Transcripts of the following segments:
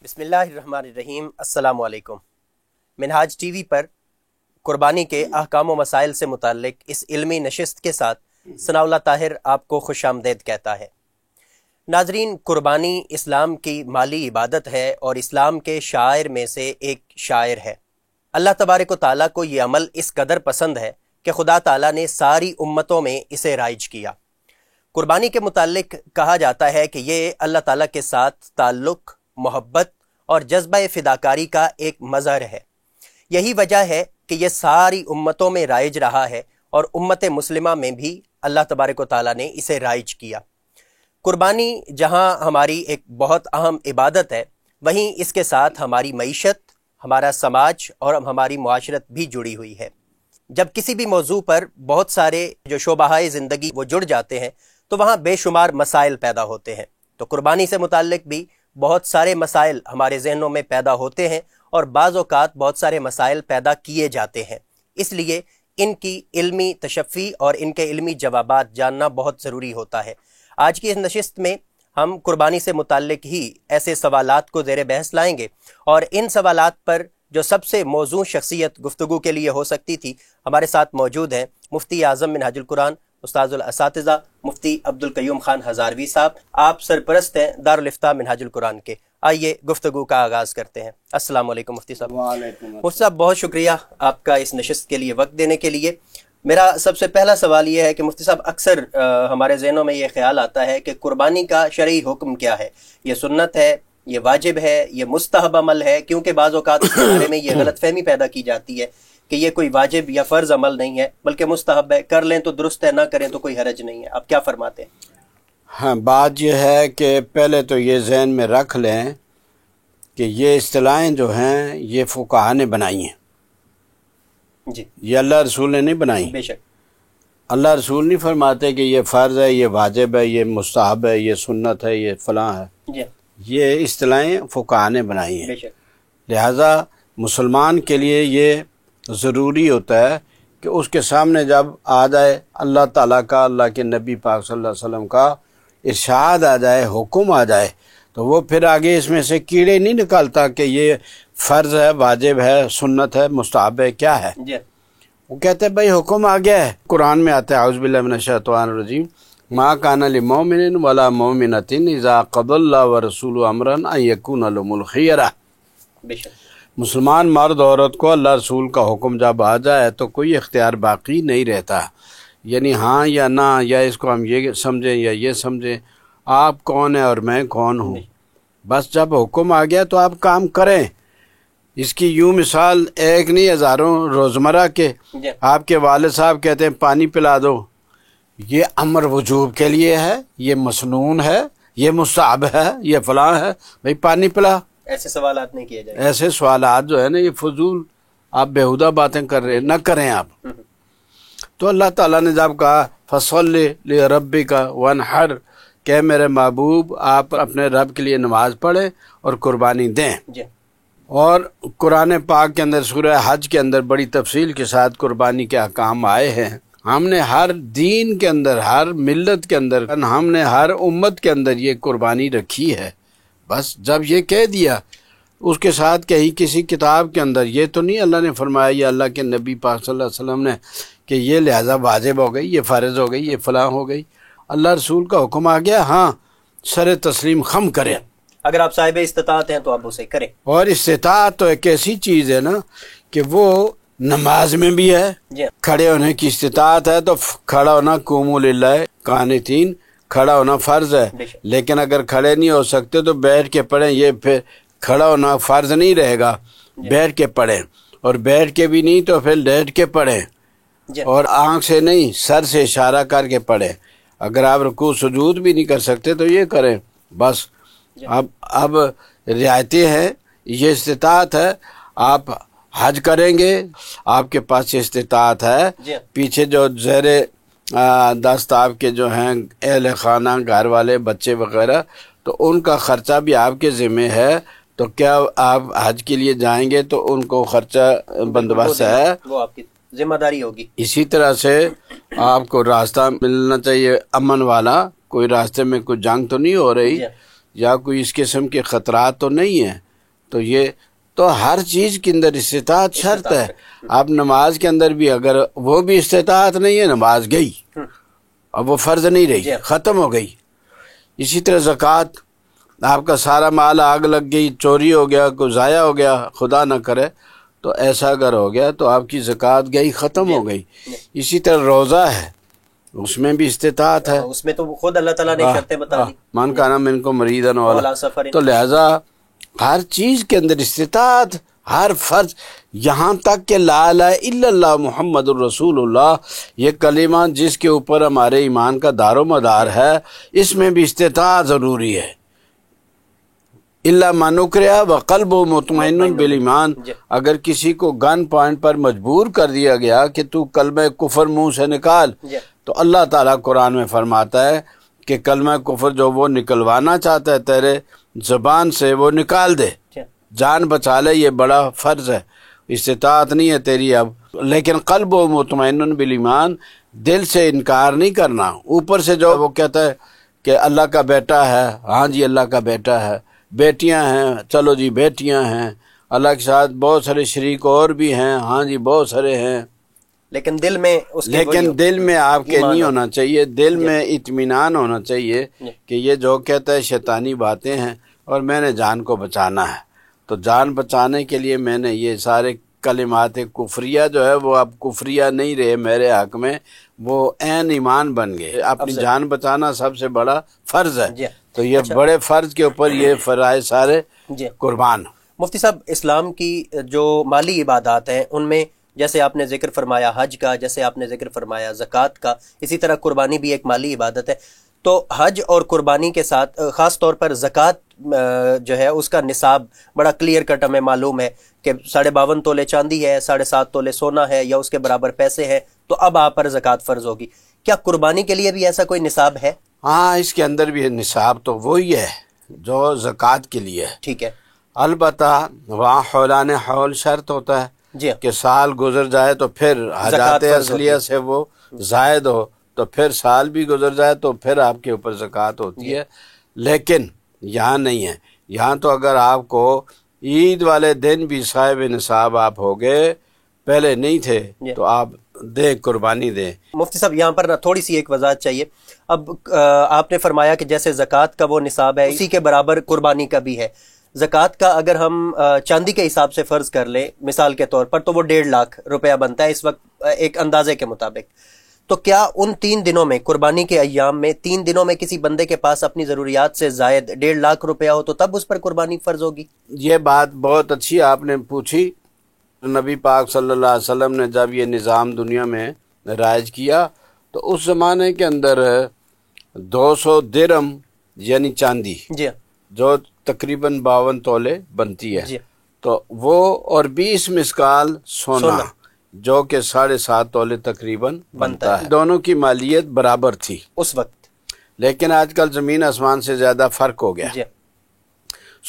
بسم اللہ الرحمن الرحیم۔ السلام علیکم۔ منہاج ٹی وی پر قربانی کے احکام و مسائل سے متعلق اس علمی نشست کے ساتھ ثناء اللہ طاہر آپ کو خوش آمدید کہتا ہے۔ ناظرین، قربانی اسلام کی مالی عبادت ہے اور اسلام کے شعائر میں سے ایک شاعر ہے۔ اللہ تبارک و تعالیٰ کو یہ عمل اس قدر پسند ہے کہ خدا تعالیٰ نے ساری امتوں میں اسے رائج کیا۔ قربانی کے متعلق کہا جاتا ہے کہ یہ اللہ تعالیٰ کے ساتھ تعلق، محبت اور جذبہ فداکاری کا ایک مظہر ہے۔ یہی وجہ ہے کہ یہ ساری امتوں میں رائج رہا ہے اور امت مسلمہ میں بھی اللہ تبارک و تعالیٰ نے اسے رائج کیا۔ قربانی جہاں ہماری ایک بہت اہم عبادت ہے، وہیں اس کے ساتھ ہماری معیشت، ہمارا سماج اور ہماری معاشرت بھی جڑی ہوئی ہے۔ جب کسی بھی موضوع پر بہت سارے جو شعبۂ زندگی وہ جڑ جاتے ہیں تو وہاں بے شمار مسائل پیدا ہوتے ہیں۔ تو قربانی سے متعلق بھی بہت سارے مسائل ہمارے ذہنوں میں پیدا ہوتے ہیں اور بعض اوقات بہت سارے مسائل پیدا کیے جاتے ہیں۔ اس لیے ان کی علمی تشفی اور ان کے علمی جوابات جاننا بہت ضروری ہوتا ہے۔ آج کی اس نشست میں ہم قربانی سے متعلق ہی ایسے سوالات کو زیر بحث لائیں گے، اور ان سوالات پر جو سب سے موزوں شخصیت گفتگو کے لیے ہو سکتی تھی ہمارے ساتھ موجود ہیں مفتی اعظم منہاج القرآن، استاذ الاساتذہ مفتی عبدالقیوم خان ہزاروی صاحب۔ آپ سرپرست ہیں دارالافتاء منہاج القرآن کے۔ آئیے گفتگو کا آغاز کرتے ہیں۔ السلام علیکم مفتی صاحب۔ وعلیکم مفتی صاحب، بہت شکریہ آپ کا اس نشست کے لیے وقت دینے کے لیے۔ میرا سب سے پہلا سوال یہ ہے کہ مفتی صاحب، اکثر ہمارے ذہنوں میں یہ خیال آتا ہے کہ قربانی کا شرعی حکم کیا ہے؟ یہ سنت ہے، یہ واجب ہے، یہ مستحب عمل ہے؟ کیونکہ بعض اوقات اس کے بارے میں یہ غلط فہمی پیدا کی جاتی ہے کہ یہ کوئی واجب یا فرض عمل نہیں ہے بلکہ مستحب ہے، کر لیں تو درست ہے، نہ کریں تو کوئی حرج نہیں ہے۔ آپ کیا فرماتے ہیں؟ ہاں، بات یہ ہے کہ پہلے تو یہ ذہن میں رکھ لیں کہ یہ اصطلاحیں جو ہیں یہ فقہا نے بنائی ہیں، جی، یہ اللہ رسول نے نہیں بنائی۔ بے شک۔ اللہ رسول نہیں فرماتے کہ یہ فرض ہے، یہ واجب ہے، یہ مستحب ہے، یہ سنت ہے، یہ فلاں ہے۔ جی، یہ اصطلاحیں فقہا نے بنائی ہیں۔ بے شک۔ لہٰذا مسلمان کے لیے یہ ضروری ہوتا ہے کہ اس کے سامنے جب آ جائے اللہ تعالیٰ کا، اللہ کے نبی پاک صلی اللہ علیہ وسلم کا ارشاد آ جائے، حکم آ جائے، تو وہ پھر آگے اس میں سے کیڑے نہیں نکالتا کہ یہ فرض ہے، واجب ہے، سنت ہے، مستحب ہے، کیا ہے۔ جی، وہ کہتے ہیں بھائی حکم آ گیا ہے۔ قرآن میں آتا ہے اعوذ باللہ من الشیطان الرجیم، ما کان لمؤمن ولا مؤمنۃ اذا قضى اللہ ورسولہ امرا ان یکون لهم الخیرۃ۔ بے شک۔ مسلمان مرد عورت کو اللہ رسول کا حکم جب آ جائے تو کوئی اختیار باقی نہیں رہتا، یعنی ہاں یا نہ، یا اس کو ہم یہ سمجھیں یا یہ سمجھیں، آپ کون ہیں اور میں کون ہوں۔ بس جب حکم آ گیا تو آپ کام کریں۔ اس کی یوں مثال ایک نہیں، ہزاروں روزمرہ کے۔ جی، آپ کے والد صاحب کہتے ہیں پانی پلا دو، یہ امر وجوب کے لیے ہے، یہ مسنون ہے، یہ مستحب ہے، یہ فلاں ہے، بھائی پانی پلا۔ ایسے سوالات نہیں کیے جائیں۔ ایسے سوالات جو ہے نا یہ فضول، آپ بیہودہ باتیں کر رہے ہیں، نہ کریں آپ۔ تو اللہ تعالیٰ نے جب کہا فَصَلِّ لِرَبِّكَ وَانْحَرْ، کہ میرے محبوب آپ اپنے رب کے لیے نماز پڑھیں اور قربانی دیں۔ جی، اور قرآن پاک کے اندر سورہ حج کے اندر بڑی تفصیل کے ساتھ قربانی کے احکام آئے ہیں۔ ہم نے ہر دین کے اندر، ہر ملت کے اندر، ہم نے ہر امت کے اندر یہ قربانی رکھی ہے۔ بس جب یہ کہہ دیا، اس کے ساتھ کہیں کسی کتاب کے اندر یہ تو نہیں اللہ نے فرمایا یا اللہ کے نبی پاک صلی اللہ علیہ وسلم نے کہ یہ لہذا واجب ہو گئی، یہ فرض ہو گئی، یہ فلاں ہو گئی۔ اللہ رسول کا حکم آ گیا، ہاں سر تسلیم خم کریں۔ اگر آپ صاحب استطاعت ہیں تو آپ اسے کریں۔ اور اور استطاعت تو ایک ایسی چیز ہے نا کہ وہ نماز میں بھی ہے۔ جی، کھڑے ہونے کی استطاعت ہے تو کھڑا ہونا قوموا للہ قانتین، کھڑا ہونا فرض ہے۔ بے شک۔ لیکن اگر کھڑے نہیں ہو سکتے تو بیٹھ کے پڑھیں، یہ پھر کھڑا ہونا فرض نہیں رہے گا، بیٹھ کے پڑھیں، اور بیٹھ کے بھی نہیں تو پھر لیٹ کے پڑھیں، جی، اور آنکھ سے نہیں سر سے اشارہ کر کے پڑھیں۔ اگر آپ رکوع سجود بھی نہیں کر سکتے تو یہ کریں بس۔ اب رعایتیں ہیں، یہ استطاعت ہے، آپ حج کریں گے، آپ کے پاس استطاعت ہے، جی، پیچھے جو زیر دست آپ کے جو ہیں اہل خانہ، گھر والے، بچے وغیرہ، تو ان کا خرچہ بھی آپ کے ذمہ ہے۔ تو کیا آپ حج کے لیے جائیں گے تو ان کو خرچہ بندوبست ہے، وہ آپ کی ذمہ داری ہوگی۔ اسی طرح سے آپ کو راستہ ملنا چاہیے امن والا، کوئی راستے میں کوئی جنگ تو نہیں ہو رہی، جی، یا کوئی اس قسم کے خطرات تو نہیں ہیں، تو یہ تو ہر چیز کے اندر استطاعت شرط ہے. اب نماز کے اندر بھی اگر وہ بھی استطاعت نہیں ہے، نماز گئی، اب وہ فرض نہیں رہی، ختم ہو گئی. اسی طرح زکوٰۃ، آپ کا سارا مال آگ لگ گئی، چوری ہو گیا، کوئی ضائع ہو گیا، خدا نہ کرے تو ایسا اگر ہو گیا تو آپ کی زکوٰۃ گئی، ختم ہو گئی. اسی طرح روزہ ہے، اس میں بھی استطاعت ہے، اس میں تو خود اللہ تعالیٰ نے شرطیں بتا دی. من کانا منکم مریضا وعلی سفر. تو لہذا ہر چیز کے اندر استطاعت، ہر فرض، یہاں تک کہ لا الہ الا اللہ محمد الرسول اللہ، یہ کلمہ جس کے اوپر ہمارے ایمان کا دار و مدار ہے، اس میں بھی استطاعت ضروری ہے. الا من اکرہ وقلب مطمئن بالایمان، اگر کسی کو گن پوائنٹ پر مجبور کر دیا گیا کہ تو کلمہ کفر منہ سے نکال، تو اللہ تعالیٰ قرآن میں فرماتا ہے کہ کلمہ کفر جو وہ نکلوانا چاہتا ہے تیرے زبان سے، وہ نکال دے، جان بچا لے. یہ بڑا فرض ہے، استطاعت نہیں ہے تیری اب. لیکن قلب و مطمئن بالایمان، دل سے انکار نہیں کرنا. اوپر سے جو وہ کہتا ہے کہ اللہ کا بیٹا ہے، ہاں جی اللہ کا بیٹا ہے، بیٹیاں ہیں، چلو جی بیٹیاں ہیں، اللہ کے ساتھ بہت سارے شریک اور بھی ہیں، ہاں جی بہت سارے ہیں، لیکن دل میں دل میں آپ کے نہیں ہونا چاہیے. دل میں اطمینان ہونا چاہیے کہ یہ جو کہتا ہے شیطانی باتیں ہیں اور میں نے جان کو بچانا ہے. تو جان بچانے کے لیے میں نے یہ سارے کلمات کفریہ جو ہے وہ اب کفریہ نہیں رہے میرے حق میں، وہ عین ایمان بن گئے. اپنی جان بچانا سب سے بڑا فرض ہے. تو یہ بڑے فرض کے اوپر یہ فرائض سارے قربان. مفتی صاحب، اسلام کی جو مالی عبادات ہیں ان میں جیسے آپ نے ذکر فرمایا حج کا، جیسے آپ نے ذکر فرمایا زکوٰۃ کا، اسی طرح قربانی بھی ایک مالی عبادت ہے. تو حج اور قربانی کے ساتھ خاص طور پر زکوٰۃ جو ہے اس کا نصاب بڑا کلیئر کٹ ہمیں معلوم ہے کہ 52.5 تولے چاندی ہے، 7.5 تولے سونا ہے یا اس کے برابر پیسے ہیں، تو اب آپ پر زکوٰۃ فرض ہوگی. کیا قربانی کے لیے بھی ایسا کوئی نصاب ہے؟ ہاں، اس کے اندر بھی نصاب تو وہی ہے جو زکوٰۃ کے لیے ہے. ٹھیک ہے. البتہ وہاں حولان حول شرط ہوتا ہے جی کہ سال گزر جائے تو پھر حاجات اصلیہ سے وہ زائد ہو، تو پھر سال بھی گزر جائے تو پھر آپ کے اوپر زکوٰۃ ہوتی ہے. لیکن یہاں نہیں ہے. یہاں تو اگر آپ کو عید والے دن بھی صاحب نصاب آپ ہو گئے، پہلے نہیں تھے، تو آپ دیں، قربانی دیں. مفتی صاحب یہاں پر تھوڑی سی ایک وضاحت چاہیے. اب آپ نے فرمایا کہ جیسے زکوٰۃ کا وہ نصاب ہے اسی کے برابر قربانی کا بھی ہے. زکوٰۃ کا اگر ہم چاندی کے حساب سے فرض کر لیں مثال کے طور پر تو وہ 1.5 لاکھ روپیہ بنتا ہے اس وقت ایک اندازے کے مطابق. تو کیا ان 3 دنوں میں، قربانی کے ایام میں 3 دنوں میں کسی بندے کے پاس اپنی ضروریات سے زائد 1.5 لاکھ روپیہ ہو تو تب اس پر قربانی فرض ہوگی؟ یہ بات بہت اچھی آپ نے پوچھی. نبی پاک صلی اللہ علیہ وسلم نے جب یہ نظام دنیا میں رائج کیا تو اس زمانے کے اندر 200 درہم یعنی چاندی جو تقریباً 52 تولے بنتی ہے، تو وہ اور 20 مسکال سونا جو کہ 7.5 تولے تقریباً بنتا ہے. دونوں کی مالیت برابر تھی اس وقت، لیکن آج کل زمین آسمان سے زیادہ فرق ہو گیا.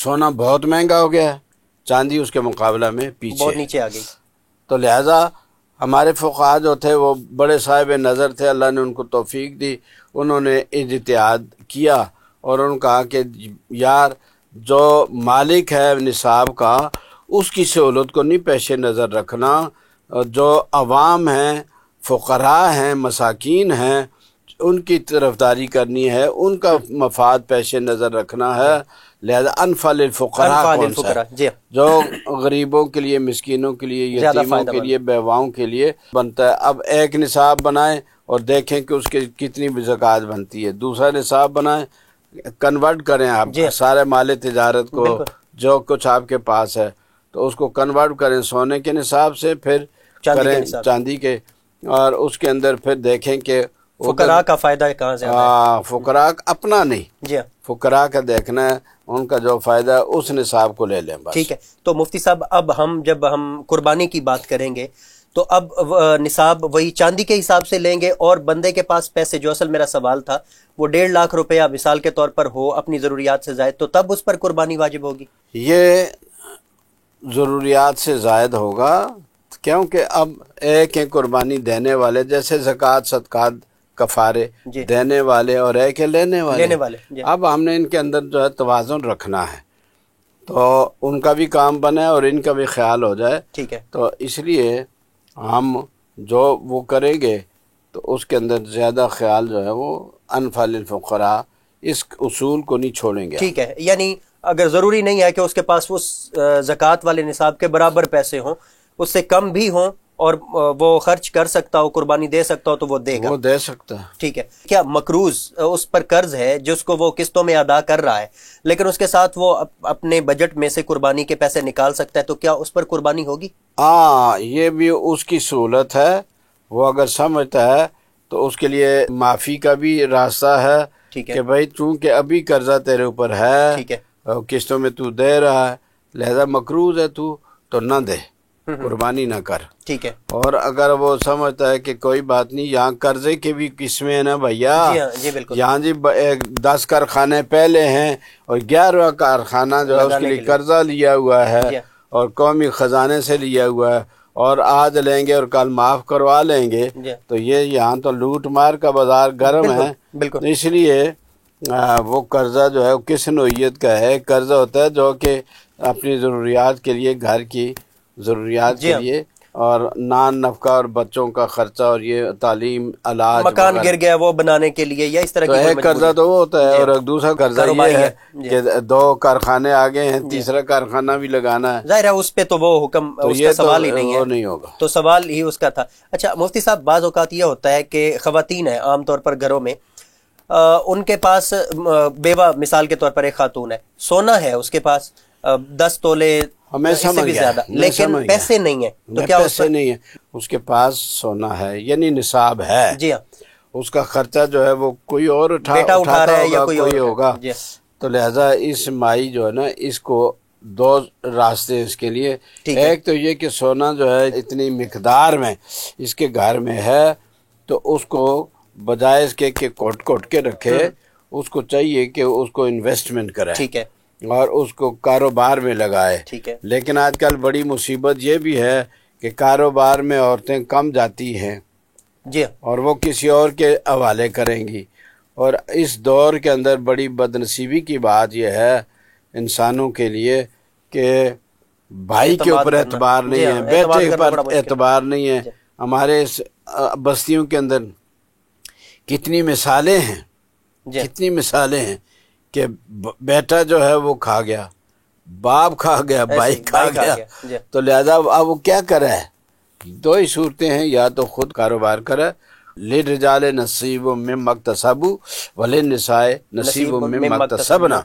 سونا بہت مہنگا ہو گیا ہے، چاندی اس کے مقابلہ میں بہت نیچے آ گئی. تو لہذا ہمارے فقہا جو تھے وہ بڑے صاحب نظر تھے، اللہ نے ان کو توفیق دی، انہوں نے اجتہاد کیا اور انہوں نے کہا کہ یار جو مالک ہے نصاب کا اس کی سہولت کو نہیں پیش نظر رکھنا، جو عوام ہیں، فقراء ہیں، مساکین ہیں، ان کی طرفداری کرنی ہے، ان کا مفاد پیش نظر رکھنا ہے. لہذا انفع الفقراء کون سا ہے؟ جو غریبوں کے لیے، مسکینوں کے لیے، یتیموں کے لیے، بیواؤں کے لیے بنتا ہے. اب ایک نصاب بنائیں اور دیکھیں کہ اس کی کتنی زکوٰۃ بنتی ہے. دوسرا نصاب بنائیں، کنورٹ کریں آپ سارے مال تجارت کو، جو کچھ آپ کے پاس ہے تو اس کو کنورٹ کریں سونے کے نصاب سے، پھر کریں چاندی کے، اور اس کے اندر پھر دیکھیں کہ فقراء کا فائدہ کہاں سے آتا ہے. فقراء اپنا نہیں، فقراء کا دیکھنا ہے، ان کا جو فائدہ ہے اس نصاب کو لے لیں بس. ٹھیک ہے. تو مفتی صاحب اب جب ہم قربانی کی بات کریں گے تو اب نصاب وہی چاندی کے حساب سے لیں گے، اور بندے کے پاس پیسے، جو اصل میرا سوال تھا، وہ 1.5 لاکھ روپیہ مثال کے طور پر ہو اپنی ضروریات سے زائد، تو تب اس پر قربانی واجب ہوگی؟ یہ ضروریات سے زائد ہوگا، کیونکہ اب ایک ہیں قربانی دینے والے، جیسے زکوٰۃ، صدقات، کفارے دینے والے، اور ایک ہے لینے والے. اب ہم نے ان کے اندر جو ہے توازن رکھنا ہے. تو ان کا بھی کام بنے اور ان کا بھی خیال ہو جائے. ٹھیک ہے. تو اس لیے ہم جو وہ کریں گے تو اس کے اندر زیادہ خیال جو ہے وہ انفع للفقراء، اس اصول کو نہیں چھوڑیں گے. ٹھیک ہے، یعنی اگر ضروری نہیں ہے کہ اس کے پاس اس زکوٰۃ والے نصاب کے برابر پیسے ہوں، اس سے کم بھی ہوں اور وہ خرچ کر سکتا ہو، قربانی دے سکتا ہو تو وہ دے گا. وہ دے سکتا ہے. ٹھیک ہے. کیا مقروض اس پر قرض ہے جس کو وہ قسطوں میں ادا کر رہا ہے، لیکن اس کے ساتھ وہ اپنے بجٹ میں سے قربانی کے پیسے نکال سکتا ہے، تو کیا اس پر قربانی ہوگی؟ ہاں، یہ بھی اس کی سہولت ہے. وہ اگر سمجھتا ہے تو اس کے لیے معافی کا بھی راستہ ہے. ٹھیک ہے. کہ بھائی چونکہ ابھی قرضہ تیرے اوپر ہے، ٹھیک ہے. قسطوں میں تو دے رہا ہے، لہذا مقروض ہے تو نہ دے، قربانی نہ کر. ٹھیک ہے. اور اگر وہ سمجھتا ہے کہ کوئی بات نہیں، یہاں قرضے کے بھی قسمیں ہیں نا بھیا. جی ہاں، جی بالکل. یہاں جی 10 کارخانے پہلے ہیں اور 11واں کارخانہ جو ہے اس کے لیے قرضہ لیا ہوا ہے اور قومی خزانے سے لیا ہوا ہے، اور آج لیں گے اور کل معاف کروا لیں گے. تو یہ یہاں تو لوٹ مار کا بازار گرم ہے. بالکل. اس لیے وہ قرضہ جو ہے وہ کس نوعیت کا ہے؟ قرضہ ہوتا ہے جو کہ اپنی ضروریات کے لیے، گھر کی ضروریات کے لیے، اور نان نفقہ اور بچوں کا خرچہ اور یہ تعلیم، علاج، مکان گر گیا وہ بنانے کے لیے، یا اس طرح تو کی ایک قرضہ تو وہ ہوتا ہے. اور ایک دوسرا قرضہ یہ ہے کہ 2 کارخانے آگے ہیں، تیسرا کارخانہ بھی لگانا ہے. ظاہر ہے اس پہ تو وہ حکم، اس کا سوال ہی نہیں ہے، وہ نہیں ہوگا. تو سوال ہی اس کا تھا. اچھا مفتی صاحب، بعض اوقات یہ ہوتا ہے کہ خواتین ہیں عام طور پر گھروں میں، ان کے پاس بیوہ مثال کے طور پر ایک خاتون ہے، سونا ہے اس کے پاس 10 تولے اس سے بھی زیادہ، لیکن پیسے نہیں ہیں، تو کیا پیسے نہیں ہیں؟ اس کے پاس سونا ہے یعنی نصاب ہے. جی ہاں. اس کا خرچہ جو ہے وہ کوئی اور بیٹا اٹھا رہا ہے یا کوئی ہوگا. تو لہذا اس مائی جو ہے نا، اس کو 2 راستے اس کے لیے. ایک تو یہ کہ سونا جو ہے اتنی مقدار میں اس کے گھر میں ہے، تو اس کو بجائے اس کے کہ کوٹ کے رکھے، اس کو چاہیے کہ اس کو انویسٹمنٹ کرے. ٹھیک ہے. اور اس کو کاروبار میں لگائے. ٹھیک ہے. لیکن آج کل بڑی مصیبت یہ بھی ہے کہ کاروبار میں عورتیں کم جاتی ہیں. جی. اور وہ کسی اور کے حوالے کریں گی. اور اس دور کے اندر بڑی بدنصیبی کی بات یہ ہے انسانوں کے لیے کہ بھائی کے اوپر اعتبار نہیں ہے، بیٹے پر اعتبار نہیں ہے. ہمارے بستیوں کے اندر کتنی مثالیں ہیں، کتنی مثالیں ہیں کہ بیٹا جو ہے وہ کھا گیا، باپ کھا گیا، بھائی کھا گیا. تو لہذا اب وہ کیا کرے؟ 2 ہی صورتیں ہیں، یا تو خود کاروبار کرے، للرجال نصیب مما اکتسبوا وللنساء نصیب مما اکتسبنا،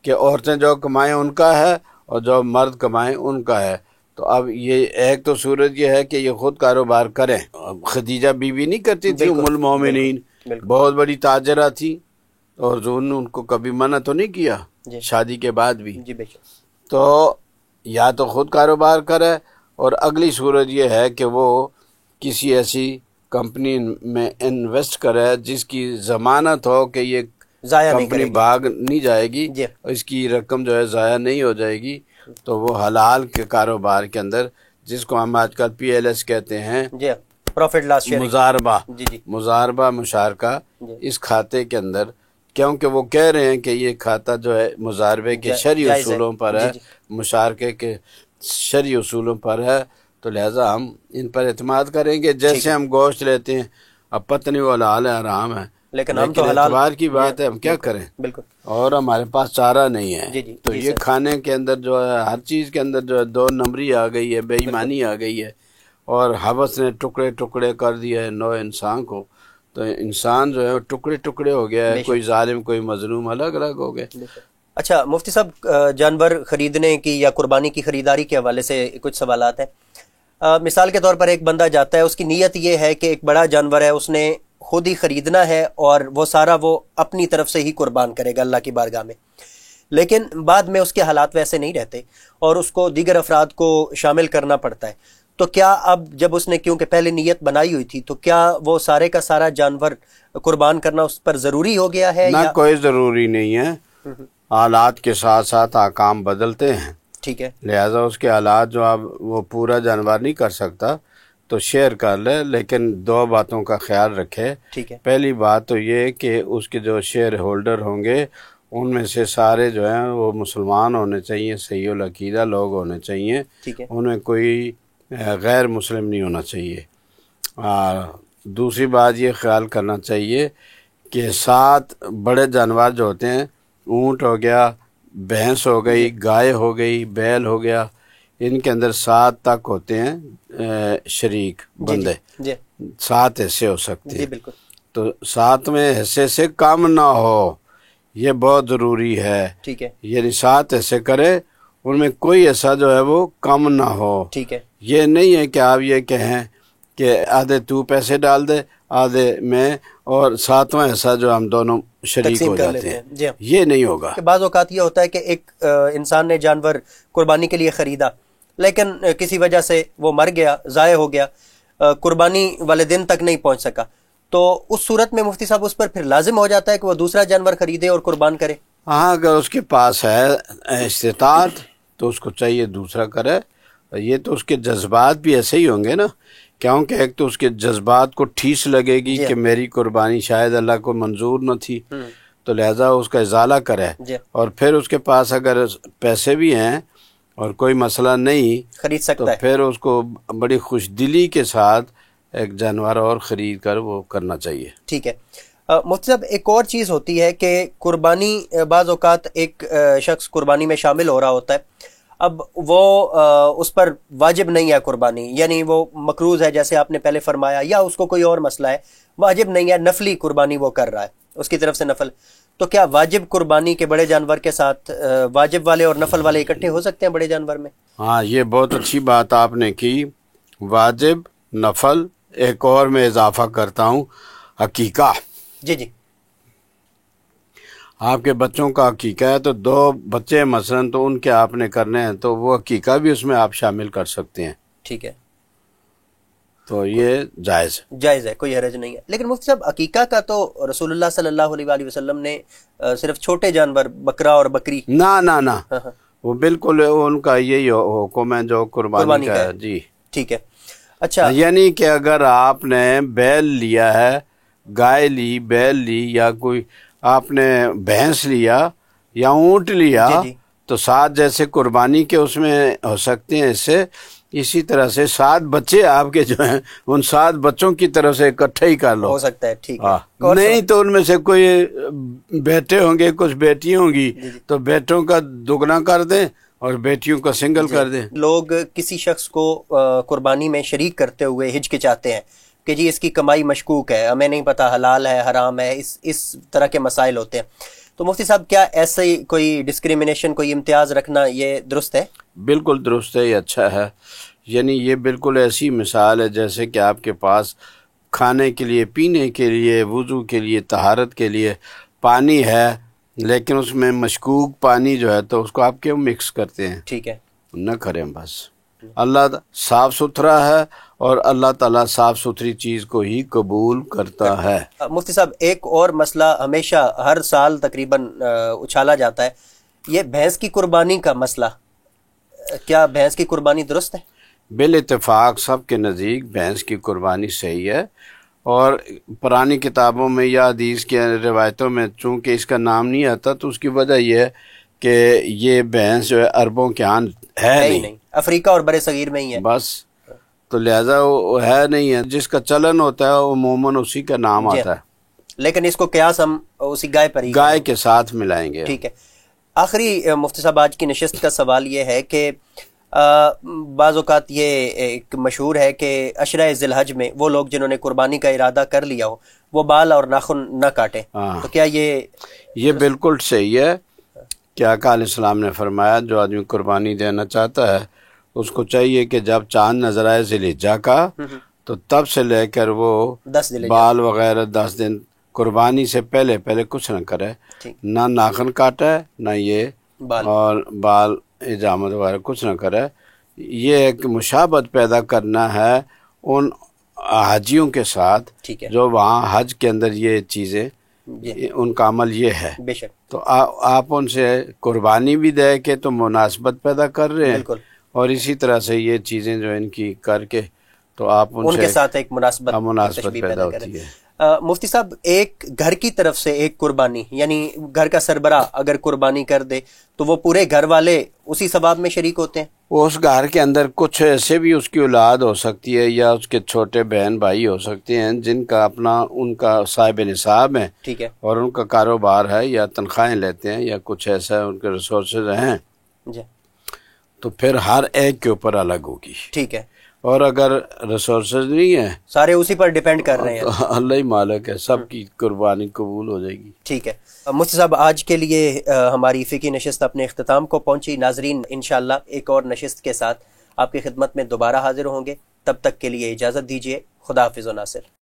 کہ عورتیں جو کمائیں ان کا ہے اور جو مرد کمائیں ان کا ہے. تو اب یہ ایک تو صورت یہ ہے کہ یہ خود کاروبار کریں. خدیجہ بیوی نہیں کرتی تھی، ام المومنین، بہت بڑی تاجرہ تھی، اور حضور نے ان کو کبھی منع تو نہیں کیا شادی کے بعد بھی. تو یا تو خود کاروبار کرے، اور اگلی صورت یہ ہے کہ وہ کسی ایسی کمپنی میں انویسٹ کرے جس کی ضمانت ہو کہ یہ کمپنی بھاگ نہیں جائے گی، اس کی رقم جو ہے ضائع نہیں ہو جائے گی. تو وہ حلال کے کاروبار کے اندر، جس کو ہم آج کل PLS کہتے ہیں، پروفٹ لاس شیئرنگ، مضاربہ مشارکہ، اس کھاتے کے اندر، کیونکہ وہ کہہ رہے ہیں کہ یہ کھاتا جو ہے مضاربے کے شرعی اصولوں پر ہے، مشارکے کے شرعی اصولوں پر ہے. تو لہذا ہم ان پر اعتماد کریں گے. جیسے ہم گوشت لیتے ہیں، اب پتنی وہ حلال ہے، حرام ہے، لیکن ہم تو اعتبار کی بات ہے، ہم کیا کریں؟ بالکل. اور ہمارے پاس چارہ نہیں ہے. تو یہ کھانے کے اندر جو ہے، ہر چیز کے اندر جو ہے 2 نمبری آ گئی ہے، بے ایمانی آ گئی ہے، اور حوث نے ٹکڑے ٹکڑے کر دیا ہے نوع انسان کو. تو انسان جو ہے ٹکڑے ٹکڑے ہو گیا ہے، کوئی ظالم کوئی مظلوم، الگ الگ ہو گئے. اچھا مفتی صاحب، جانور خریدنے کی یا قربانی کی خریداری کے حوالے سے کچھ سوالات ہیں. مثال کے طور پر ایک بندہ جاتا ہے، اس کی نیت یہ ہے کہ ایک بڑا جانور ہے، اس نے خود ہی خریدنا ہے اور وہ سارا وہ اپنی طرف سے ہی قربان کرے گا اللہ کی بارگاہ میں، لیکن بعد میں اس کے حالات ویسے نہیں رہتے اور اس کو دیگر افراد کو شامل کرنا پڑتا ہے. تو کیا اب جب اس نے کیونکہ پہلے نیت بنائی ہوئی تھی، تو کیا وہ سارے کا سارا جانور قربان کرنا اس پر ضروری ہو گیا ہے؟ نہ، کوئی ضروری نہیں ہے. حالات کے ساتھ ساتھ احکام بدلتے ہیں. ٹھیک ہے. لہذا اس کے حالات جو اب وہ پورا جانور نہیں کر سکتا تو شیئر کر لے، لیکن 2 باتوں کا خیال رکھے. ٹھیک ہے. پہلی بات تو یہ کہ اس کے جو شیئر ہولڈر ہوں گے ان میں سے سارے جو ہیں وہ مسلمان ہونے چاہیے، صحیح العقیدہ لوگ ہونے چاہیے، ٹھیک ہے، ان میں کوئی غیر مسلم نہیں ہونا چاہیے۔ دوسری بات یہ خیال کرنا چاہیے کہ 7 بڑے جانور جو ہوتے ہیں، اونٹ ہو گیا، بھینس ہو گئی، گائے ہو گئی، بیل ہو گیا، ان کے اندر 7 تک ہوتے ہیں شریک بندے، جی 7 حصے ہو سکتے جی ہیں، بالکل، تو 7ویں حصے سے کم نہ ہو، یہ بہت ضروری ہے، ٹھیک ہے، یعنی 7 حصے کرے، ان میں کوئی ایسا جو ہے وہ کم نہ ہو۔ ٹھیک ہے، یہ نہیں ہے کہ آپ یہ کہیں کہ آدھے تو پیسے ڈال دے، آدھے میں، اور 7واں حصہ جو ہم دونوں شریک تقسیم ہو کر جاتے لیتے ہیں، ہیں، جی ہاں، یہ نہیں ہوگا۔ کہ بعض اوقات یہ ہوتا ہے کہ ایک انسان نے جانور قربانی کے لیے خریدا، لیکن کسی وجہ سے وہ مر گیا، ضائع ہو گیا، قربانی والے دن تک نہیں پہنچ سکا، تو اس صورت میں مفتی صاحب اس پر پھر لازم ہو جاتا ہے کہ وہ دوسرا جانور خریدے اور قربان کرے؟ ہاں، اگر اس کے پاس ہے استطاعت تو اس کو چاہیے دوسرا کرے۔ یہ تو اس کے جذبات بھی ایسے ہی ہوں گے نا، کیونکہ ایک تو اس کے جذبات کو ٹھیس لگے گی جی کہ میری قربانی شاید اللہ کو منظور نہ تھی، تو لہذا اس کا ازالہ کرے، جی اور پھر اس کے پاس اگر پیسے بھی ہیں اور کوئی مسئلہ نہیں خرید تو سکتا ہے، پھر اس کو بڑی خوش دلی کے ساتھ ایک جانور اور خرید کر وہ کرنا چاہیے۔ ٹھیک ہے۔ مفتی صاحب ایک اور چیز ہوتی ہے کہ قربانی بعض اوقات ایک شخص قربانی میں شامل ہو رہا ہوتا ہے، اب وہ اس پر واجب نہیں ہے قربانی، یعنی وہ مقروض ہے جیسے آپ نے پہلے فرمایا، یا اس کو کوئی اور مسئلہ ہے، واجب نہیں ہے، نفلی قربانی وہ کر رہا ہے، اس کی طرف سے نفل، تو کیا واجب قربانی کے بڑے جانور کے ساتھ واجب والے اور نفل والے اکٹھے ہو سکتے ہیں بڑے جانور میں؟ ہاں، یہ بہت اچھی بات آپ نے کی، واجب، نفل، ایک اور میں اضافہ کرتا ہوں، عقیقہ۔ جی جی آپ کے بچوں کا عقیقہ ہے تو 2 بچے مثلاً تو ان کے آپ نے کرنے ہیں، تو وہ عقیقہ بھی اس میں آپ شامل کر سکتے ہیں، ٹھیک ہے، تو یہ جائز ہے۔ جائز ہے، کوئی حرج نہیں ہے، لیکن مفتی صاحب عقیقہ کا تو رسول اللہ صلی اللہ علیہ وآلہ وسلم نے صرف چھوٹے جانور بکرا اور بکری، نہ نہ نہ، ہاں ہاں وہ بالکل ان کا یہی حکم ہے جو قربانی کا ہے، جی۔ ٹھیک ہے، اچھا، یعنی کہ اگر آپ نے بیل لیا ہے، گائے لی، بیل لی، یا کوئی آپ نے بھینس لیا یا اونٹ لیا، جی جی تو 7 جیسے قربانی کے اس میں ہو سکتے ہیں، اس سے اسی طرح سے 7 بچے آپ کے جو ہیں ان 7 بچوں کی طرف سے اکٹھے ہی کر لو، ہو سکتا ہے، ٹھیک ہے، ہاں، نہیں تو ان میں سے کوئی بیٹے ہوں گے، کچھ بیٹی ہوں گی، جی جی تو بیٹوں کا دگنا کر دیں اور بیٹیوں کا سنگل کر دیں۔ لوگ کسی شخص کو قربانی میں شریک کرتے ہوئے ہچکچاتے ہیں کہ جی اس کی کمائی مشکوک ہے، ہمیں نہیں پتا حلال ہے حرام ہے، اس طرح کے مسائل ہوتے ہیں، تو مفتی صاحب کیا ایسے کوئی ڈسکریمنیشن، کوئی امتیاز رکھنا یہ درست ہے؟ بالکل درست ہے، یہ اچھا ہے، یعنی یہ بالکل ایسی مثال ہے جیسے کہ آپ کے پاس کھانے کے لیے، پینے کے لیے، وضو کے لیے، طہارت کے لیے پانی ہے، لیکن اس میں مشکوک پانی جو ہے تو اس کو آپ کیوں مکس کرتے ہیں؟ ٹھیک ہے، نہ کریں بس۔ اللہ صاف ستھرا ہے اور اللہ تعالیٰ صاف ستھری چیز کو ہی قبول کرتا ہے۔ مفتی صاحب ایک اور مسئلہ ہمیشہ ہر سال تقریباً اچھالا جاتا ہے، یہ بھینس کی قربانی کا مسئلہ، کیا بھینس کی قربانی درست ہے؟ بالاتفاق سب کے نزدیک بھینس کی قربانی صحیح ہے، اور پرانی کتابوں میں یا حدیث کے روایتوں میں چونکہ اس کا نام نہیں آتا تو اس کی وجہ یہ ہے کہ یہ بھینس جو ہے عربوں کے ہاں ہے نہیں، افریقہ اور برِ صغیر میں ہی ہے، بس، تو لہذا وہ ہے نہیں ہے، جس کا چلن ہوتا ہے عموماً اسی کا نام جی، آتا ہے، لیکن اس کو قیاس ہم اسی گائے پر ہی گائے کے ساتھ ملائیں گے۔ ٹھیک ہے، آخری مفتی صاحب آج کی نشست کا سوال یہ ہے کہ بعض اوقات یہ ایک مشہور ہے کہ عشرہ ذی الحج میں وہ لوگ جنہوں نے قربانی کا ارادہ کر لیا ہو وہ بال اور ناخن نہ کاٹیں، تو کیا یہ بالکل صحیح ہے کہ آقا علیہ السلام نے فرمایا جو آدمی قربانی دینا چاہتا ہے اس کو چاہیے کہ جب چاند نظر آئے ذی الحجہ کا تو تب سے لے کر وہ 10 ذی الحجہ بال وغیرہ 10 دن قربانی سے پہلے کچھ نہ کرے، نہ ناخن کاٹے، نہ یہ اور بال حجامت وغیرہ کچھ نہ کرے۔ یہ ایک مشابہت پیدا کرنا ہے ان حاجیوں کے ساتھ جو وہاں حج کے اندر یہ چیزیں، ان کا عمل یہ ہے، بے شک، تو آپ ان سے قربانی بھی دے کے تو مناسبت پیدا کر رہے ہیں، اور اسی طرح سے یہ چیزیں جو ان کی کر کے تو آپ ان کے ساتھ ایک مناسبت مناسبت پیدا ہوتی ہے۔ مفتی صاحب، ایک گھر کی طرف سے ایک قربانی، یعنی گھر کا سربراہ اگر قربانی کر دے تو وہ پورے گھر والے اسی ثواب میں شریک ہوتے ہیں؟ اس گھر کے اندر کچھ ایسے بھی اس کی اولاد ہو سکتی ہے یا اس کے چھوٹے بہن بھائی ہو سکتے ہیں جن کا اپنا ان کا صاحب نصاب ہے، ٹھیک ہے، اور ان کا کاروبار ہے یا تنخواہیں لیتے ہیں یا کچھ ایسا ان کے ریسورسز ہیں، جی، تو پھر ہر ایک کے اوپر الگ ہوگی۔ ٹھیک ہے، اور اگر ریسورسز نہیں ہیں، سارے اسی پر ڈیپینڈ کر رہے ہیں، تو اللہ ہی مالک ہے، سب کی قربانی قبول ہو جائے گی۔ ٹھیک ہے مفتی صاحب، آج کے لیے ہماری فقہی نشست اپنے اختتام کو پہنچی۔ ناظرین، انشاءاللہ ایک اور نشست کے ساتھ آپ کی خدمت میں دوبارہ حاضر ہوں گے، تب تک کے لیے اجازت دیجیے۔ خدا حافظ و ناصر۔